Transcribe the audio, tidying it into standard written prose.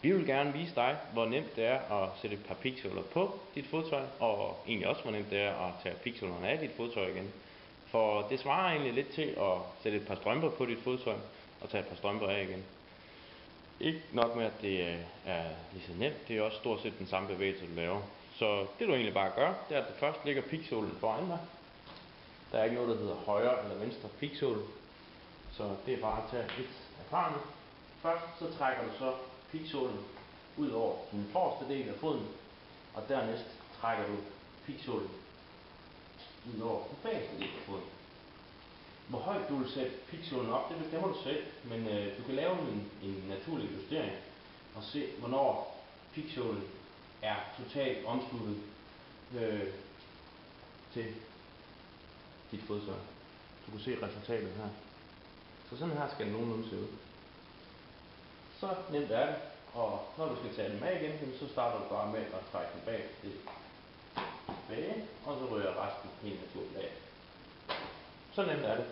Vi vil gerne vise dig, hvor nemt det er at sætte et par piggsåler på dit fodtøj, og egentlig også, hvor nemt det er at tage piggsålerne af dit fodtøj igen. For det svarer egentlig lidt til at sætte et par strømper på dit fodtøj, og tage et par strømper af igen. Ikke nok med, at det er lige så nemt, det er også stort set den samme bevægelse, du laver. Så det du egentlig bare gør, det er, at du først lægger pigsålen foran dig. Der er ikke noget, der hedder højre eller venstre pigsål. Så det er bare at tage et af parrene. Først så trækker du så pigsålen ud over den forreste del af foden, og dernæst trækker du pigsålen ud over den bagerste del af foden. Hvor højt du vil sætte pigsålen op, det bestemmer du selv, men du kan lave en naturlig justering og se, hvornår pigsålen er totalt omsluttet til dit fodtøj. Du kan se resultatet her. Så sådan her skal den nogenlunde se ud. Så nemt er det, og når du skal tage den med igen, så starter du bare med at trække den tilbage, og så ryger resten helt naturligt af. Så nemt er det.